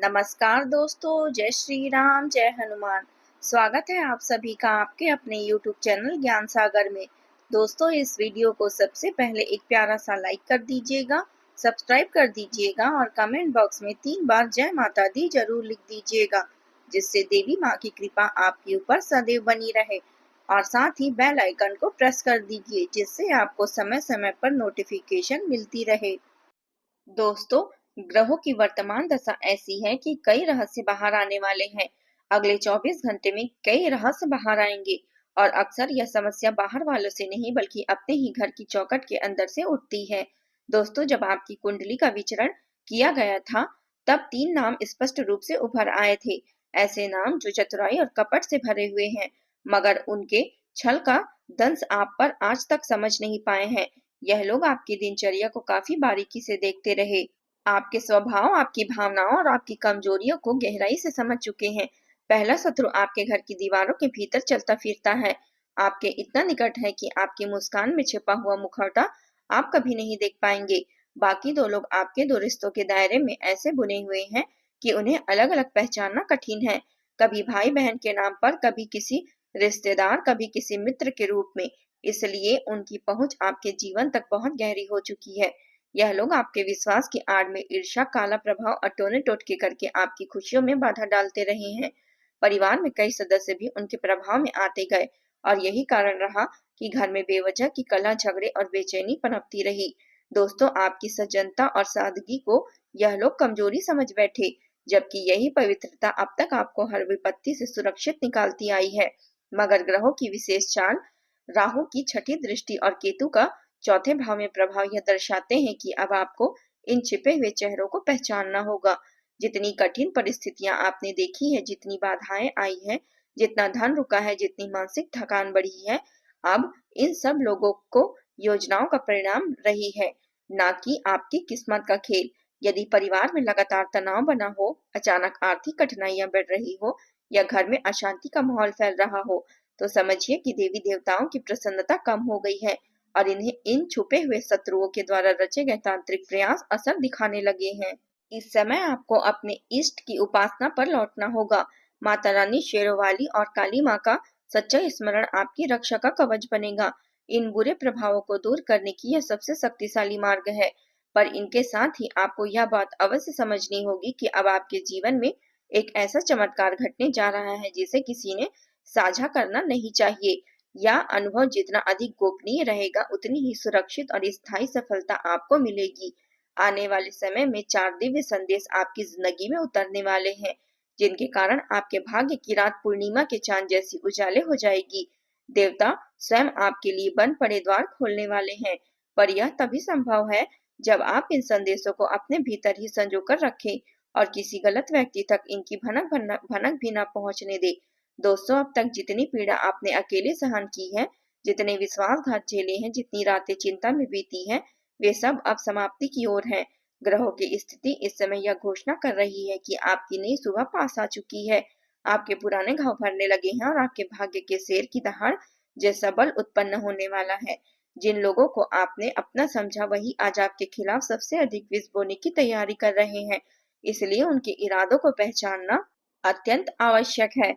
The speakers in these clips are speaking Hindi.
नमस्कार दोस्तों, जय श्री राम, जय हनुमान। स्वागत है आप सभी का आपके अपने YouTube चैनल ज्ञान सागर में। दोस्तों, इस वीडियो को सबसे पहले एक प्यारा सा लाइक कर दीजिएगा, सब्सक्राइब कर दीजिएगा और कमेंट बॉक्स में 3 बार जय माता दी जरूर लिख दीजिएगा, जिससे देवी माँ की कृपा आपके ऊपर सदैव बनी रहे। और साथ ही बेल आइकन को प्रेस कर दीजिए, जिससे आपको समय समय पर नोटिफिकेशन मिलती रहे। दोस्तों, ग्रहों की वर्तमान दशा ऐसी है कि कई रहस्य बाहर आने वाले हैं। अगले 24 घंटे में कई रहस्य बाहर आएंगे और अक्सर यह समस्या बाहर वालों से नहीं बल्कि अपने ही घर की चौखट के अंदर से उठती है। दोस्तों, जब आपकी कुंडली का विचरण किया गया था, तब 3 नाम स्पष्ट रूप से उभर आए थे। ऐसे नाम जो चतुराई और कपट से भरे हुए हैं, मगर उनके छल का दंश आप पर आज तक समझ नहीं पाए हैं। यह लोग आपकी दिनचर्या को काफी बारीकी से देखते रहे, आपके स्वभाव, आपकी भावनाओं और आपकी कमजोरियों को गहराई से समझ चुके हैं। पहला शत्रु आपके घर की दीवारों के भीतर चलता फिरता है, आपके इतना निकट है कि आपकी मुस्कान में छिपा हुआ मुखौटा आप कभी नहीं देख पाएंगे। बाकी 2 लोग आपके 2 रिश्तों के दायरे में ऐसे बुने हुए हैं कि उन्हें अलग अलग पहचानना कठिन है। कभी भाई बहन के नाम पर, कभी किसी रिश्तेदार, कभी किसी मित्र के रूप में। इसलिए उनकी पहुंच आपके जीवन तक बहुत गहरी हो चुकी है। यह लोग आपके विश्वास की आड़ में ईर्ष्या, काला प्रभाव और टोने टोटके करके आपकी खुशियों में बाधा डालते रहे हैं। परिवार में कई सदस्य भी उनके प्रभाव में आते गए और यही कारण रहा कि घर में बेवजह की कलह, झगड़े और बेचैनी पनपती रही। दोस्तों, आपकी सज्जनता और सादगी को यह लोग कमजोरी समझ बैठे, जबकि यही पवित्रता अब तक आपको हर विपत्ति से सुरक्षित निकालती आई है। मगर ग्रहों की विशेष चाल, राहु की छठी दृष्टि और केतु का चौथे भाव में प्रभाव यह दर्शाते हैं कि अब आपको इन छिपे हुए चेहरों को पहचानना होगा। जितनी कठिन परिस्थितियां आपने देखी है, जितनी बाधाएं आई है, जितना धन रुका है, जितनी मानसिक थकान बढ़ी है, अब इन सब लोगों को योजनाओं का परिणाम रही है, ना कि आपकी किस्मत का खेल। यदि परिवार में लगातार तनाव बना हो, अचानक आर्थिक कठिनाइयां बढ़ रही हो या घर में अशांति का माहौल फैल रहा हो, तो समझिए कि देवी देवताओं की प्रसन्नता कम हो गई है और इन्हें इन छुपे हुए शत्रुओं के द्वारा रचे गए तांत्रिक प्रयास असर दिखाने लगे हैं। इस समय आपको अपने इष्ट की उपासना पर लौटना होगा। माता रानी शेरोवाली और काली माँ का सच्चा स्मरण आपकी रक्षा का कवच बनेगा। इन बुरे प्रभावों को दूर करने की यह सबसे शक्तिशाली मार्ग है, पर इनके साथ ही आपको यह बात अवश्य समझनी होगी कि अब आपके जीवन में एक ऐसा चमत्कार घटने जा रहा है जिसे किसी ने साझा करना नहीं चाहिए। या अनुभव जितना अधिक गोपनीय रहेगा, उतनी ही सुरक्षित और स्थायी सफलता आपको मिलेगी। आने वाले समय में 4 दिव्य संदेश आपकी जिंदगी में उतरने वाले हैं, जिनके कारण आपके भाग्य की रात पूर्णिमा के चांद जैसी उजाले हो जाएगी। देवता स्वयं आपके लिए बंद पड़े द्वार खोलने वाले हैं, पर यह तभी संभव है जब आप इन संदेशों को अपने भीतर ही संजो कर रखें और किसी गलत व्यक्ति तक इनकी भनक भी न पहुंचने दे। दोस्तों, अब तक जितनी पीड़ा आपने अकेले सहन की है, जितने विश्वासघात झेले हैं, जितनी रातें चिंता में बीती हैं, वे सब अब समाप्ति की ओर हैं। ग्रहों की स्थिति इस समय यह घोषणा कर रही है कि आपकी नई सुबह पास आ चुकी है। आपके पुराने घाव भरने लगे हैं और आपके भाग्य के शेर की दहाड़ जैसा बल उत्पन्न होने वाला है। जिन लोगों को आपने अपना समझा, वही आज आपके खिलाफ सबसे अधिक विष बोने की तैयारी कर रहे हैं। इसलिए उनके इरादों को पहचानना अत्यंत आवश्यक है।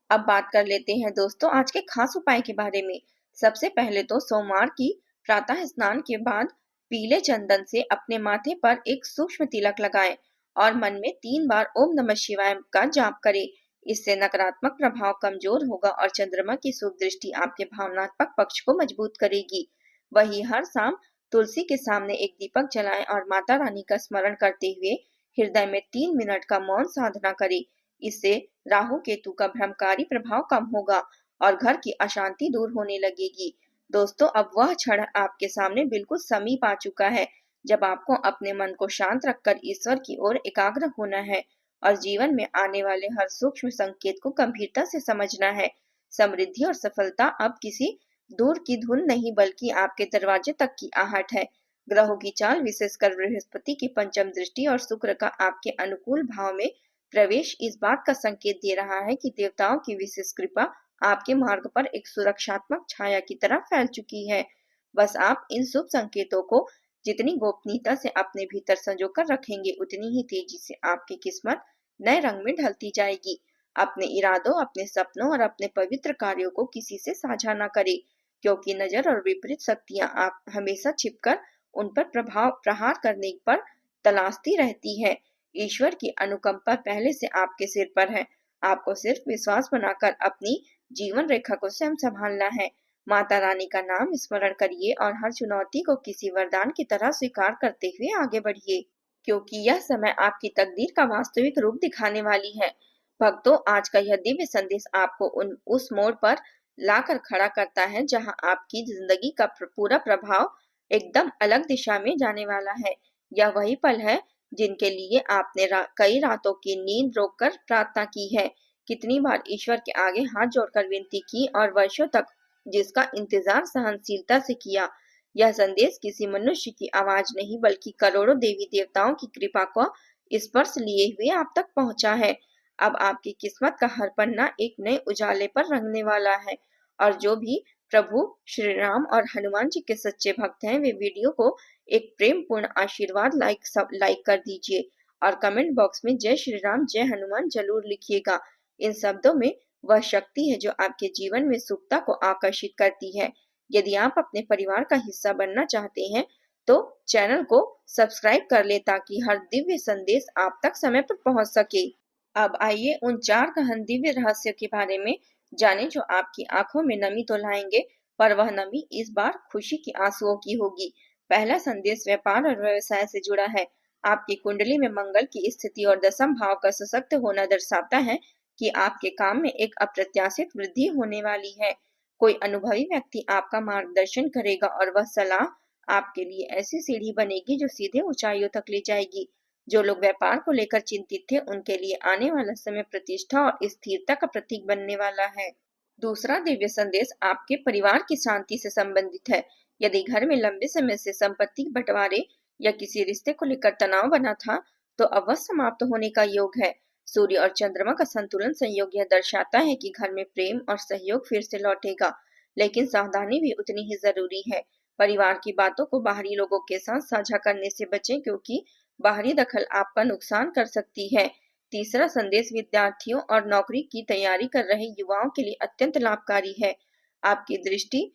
अब बात कर लेते हैं दोस्तों आज के खास उपाय के बारे में। सबसे पहले तो सोमवार की प्रातः स्नान के बाद पीले चंदन से अपने माथे पर एक सूक्ष्म तिलक लगाएं और मन में 3 बार ओम नमः शिवाय का जाप करें। इससे नकारात्मक प्रभाव कमजोर होगा और चंद्रमा की शुभ दृष्टि आपके भावनात्मक पक्ष को मजबूत करेगी। वही हर शाम तुलसी के सामने एक दीपक जलाएं और माता रानी का स्मरण करते हुए हृदय में 3 मिनट का मौन साधना करें। इससे राहु केतु का भ्रमकारी प्रभाव कम होगा और घर की अशांति दूर होने लगेगी। दोस्तों, अब वह क्षण आपके सामने बिल्कुल समीप आ चुका है जब आपको अपने मन को शांत रखकर ईश्वर की ओर एकाग्र होना है और जीवन में आने वाले हर सूक्ष्म संकेत को गंभीरता से समझना है। समृद्धि और सफलता अब किसी दूर की धुन नहीं बल्कि आपके दरवाजे तक की आहट है। ग्रहों की चाल, विशेषकर बृहस्पति की पंचम दृष्टि और शुक्र का आपके अनुकूल भाव में प्रवेश इस बात का संकेत दे रहा है कि देवताओं की विशेष कृपा आपके मार्ग पर एक सुरक्षात्मक छाया की तरह फैल चुकी है। बस आप इन शुभ संकेतों को जितनी गोपनीयता से अपने भीतर संजो कर रखेंगे, उतनी ही तेजी से आपकी किस्मत नए रंग में ढलती जाएगी। अपने इरादों, अपने सपनों और अपने पवित्र कार्यों को किसी से साझा न करें, क्योंकि नजर और विपरीत शक्तियां आप हमेशा छिपकर उन पर प्रहार करने पर तलाशती रहती है। ईश्वर की अनुकंपा पहले से आपके सिर पर है। आपको सिर्फ विश्वास बनाकर अपनी जीवन रेखा को स्वयं संभालना है। माता रानी का नाम स्मरण करिए और हर चुनौती को किसी वरदान की तरह स्वीकार करते हुए आगे बढ़िए, क्योंकि यह समय आपकी तकदीर का वास्तविक रूप दिखाने वाली है। भक्तों, आज का यह दिव्य संदेश आपको उस मोड़ पर लाकर खड़ा करता है जहां आपकी जिंदगी का पूरा प्रभाव एकदम अलग दिशा में जाने वाला है। यह वही पल है जिनके लिए आपने कई रातों की नींद रोककर प्रार्थना की है, कितनी बार ईश्वर के आगे हाथ जोड़कर विनती की और वर्षों तक जिसका इंतजार सहनशीलता से किया। यह संदेश किसी मनुष्य की आवाज नहीं, बल्कि करोड़ों देवी देवताओं की कृपा को स्पर्श लिए हुए आप तक पहुंचा है। अब आपकी किस्मत का हर पन्ना एक नए उजाले पर रंगने वाला है। और जो भी प्रभु श्री राम और हनुमान जी के सच्चे भक्त हैं, वे वीडियो को एक प्रेम पूर्ण आशीर्वाद लाइक कर दीजिए और कमेंट बॉक्स में जय श्री राम जय हनुमान जरूर लिखिएगा। इन शब्दों में वह शक्ति है जो आपके जीवन में सुखता को आकर्षित करती है। यदि आप अपने परिवार का हिस्सा बनना चाहते हैं तो चैनल को सब्सक्राइब कर ले ताकि हर दिव्य संदेश आप तक समय पर पहुंच सके। अब आइए उन 4 गहन दिव्य रहस्यों के बारे में जाने जो आपकी आंखों में नमी तो लाएंगे, पर वह नमी इस बार खुशी की आंसुओं की होगी। पहला संदेश व्यापार और व्यवसाय से जुड़ा है। आपकी कुंडली में मंगल की स्थिति और दशम भाव का सशक्त होना दर्शाता है कि आपके काम में एक अप्रत्याशित वृद्धि होने वाली है। कोई अनुभवी व्यक्ति आपका मार्गदर्शन करेगा और वह सलाह आपके लिए ऐसी सीढ़ी बनेगी जो सीधे ऊंचाइयों तक ले जाएगी। जो लोग व्यापार को लेकर चिंतित थे, उनके लिए आने वाला समय प्रतिष्ठा और स्थिरता का प्रतीक बनने वाला है। दूसरा दिव्य संदेश आपके परिवार की शांति से संबंधित है। यदि घर में लंबे समय से संपत्ति बंटवारे या किसी रिश्ते को लेकर तनाव बना था, तो अब वह समाप्त होने का योग है। सूर्य और चंद्रमा का संतुलन संयोग यह दर्शाता है कि घर में प्रेम और सहयोग फिर से लौटेगा, लेकिन सावधानी भी उतनी ही जरूरी है। परिवार की बातों को बाहरी लोगों के साथ साझा करने से बचें, क्योंकि बाहरी दखल आपका नुकसान कर सकती है। तीसरा संदेश विद्यार्थियों और नौकरी की तैयारी कर रहे युवाओं के लिए अत्यंत लाभकारी है। आपकी दृष्टि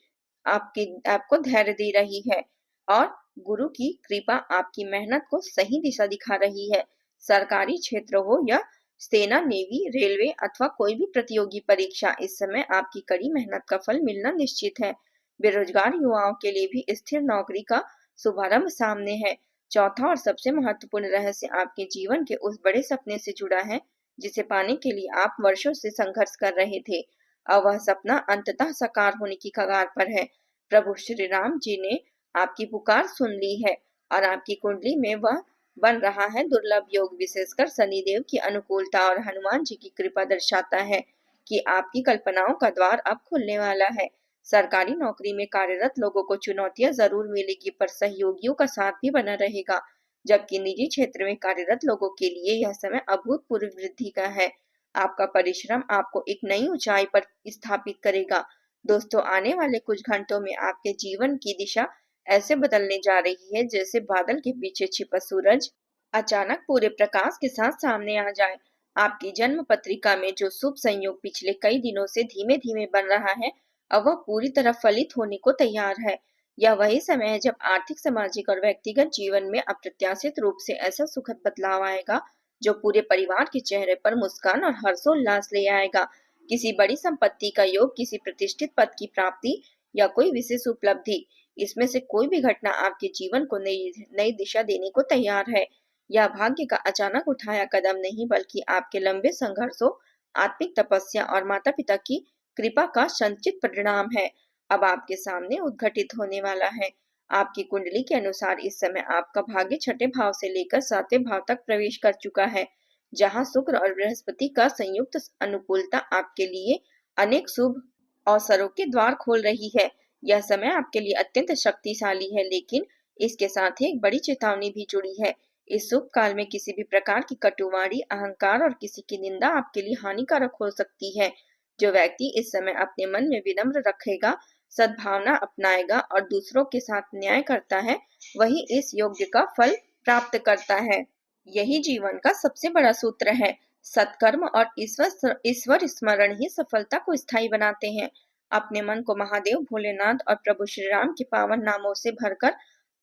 आपको धैर्य दे रही है और गुरु की कृपा आपकी मेहनत को सही दिशा दिखा रही है। सरकारी क्षेत्र हो या सेना, नेवी, रेलवे अथवा कोई भी प्रतियोगी परीक्षा, इस समय आपकी कड़ी मेहनत का फल मिलना निश्चित है। बेरोजगार युवाओं के लिए भी स्थिर नौकरी का शुभारंभ सामने है। चौथा और सबसे महत्वपूर्ण रहस्य आपके जीवन के उस बड़े सपने से जुड़ा है जिसे पाने के लिए आप वर्षों से संघर्ष कर रहे थे। अब वह सपना अंततः साकार होने की कगार पर है। प्रभु श्री राम जी ने आपकी पुकार सुन ली है और आपकी कुंडली में वह बन रहा है दुर्लभ योग। विशेषकर शनिदेव की अनुकूलता और हनुमान जी की कृपा दर्शाता है कि आपकी कल्पनाओं का द्वार अब खुलने वाला है। सरकारी नौकरी में कार्यरत लोगों को चुनौतियां जरूर मिलेगी, पर सहयोगियों का साथ भी बना रहेगा, जबकि निजी क्षेत्र में कार्यरत लोगों के लिए यह समय अभूतपूर्व वृद्धि का है। आपका परिश्रम आपको एक नई ऊंचाई पर स्थापित करेगा। दोस्तों, आने वाले कुछ घंटों में आपके जीवन की दिशा ऐसे बदलने जा रही है जैसे बादल के पीछे छिपा सूरज अचानक पूरे प्रकाश के साथ सामने आ जाए। आपकी जन्म पत्रिका में जो शुभ संयोग पिछले कई दिनों से धीमे धीमे बन रहा है, अब वह पूरी तरह फलित होने को तैयार है। यह वही समय है जब आर्थिक, सामाजिक और व्यक्तिगत जीवन में अप्रत्याशित रूप से ऐसा सुखद बदलाव आएगा जो पूरे परिवार के चेहरे पर मुस्कान और हर्षोल्लास ले आएगा। किसी बड़ी संपत्ति का योग, किसी प्रतिष्ठित पद की प्राप्ति या कोई विशेष उपलब्धि, इसमें से कोई भी घटना आपके जीवन को नई दिशा देने को तैयार है। यह भाग्य का अचानक उठाया कदम नहीं, बल्कि आपके लंबे संघर्षों, आत्मिक तपस्या और माता पिता की कृपा का संचित परिणाम है। अब आपके सामने उद्घटित होने वाला है। आपकी कुंडली के अनुसार इस समय आपका भाग्य छठे भाव से लेकर 7वें भाव तक प्रवेश कर चुका है, जहां शुक्र और बृहस्पति का संयुक्त अनुकूलता आपके लिए अनेक शुभ अवसरों के द्वार खोल रही है। यह समय आपके लिए अत्यंत शक्तिशाली है, लेकिन इसके साथ ही एक बड़ी चेतावनी भी जुड़ी है। इस शुभ काल में किसी भी प्रकार की कटुवाणी, अहंकार और किसी की निंदा आपके लिए हानिकारक हो सकती है। जो व्यक्ति इस समय अपने मन में विनम्र रखेगा, सद्भावना अपनाएगा और दूसरों के साथ न्याय करता है, वही इस योग्य का फल प्राप्त करता है। यही जीवन का सबसे बड़ा सूत्र है। सत्कर्म और ईश्वर स्मरण ही सफलता को स्थायी बनाते हैं। अपने मन को महादेव, भोलेनाथ और प्रभु श्री राम के पावन नामों से भरकर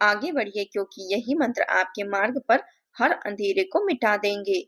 आगे बढ़िए, क्योंकि यही मंत्र आपके मार्ग पर हर अंधेरे को मिटा देंगे।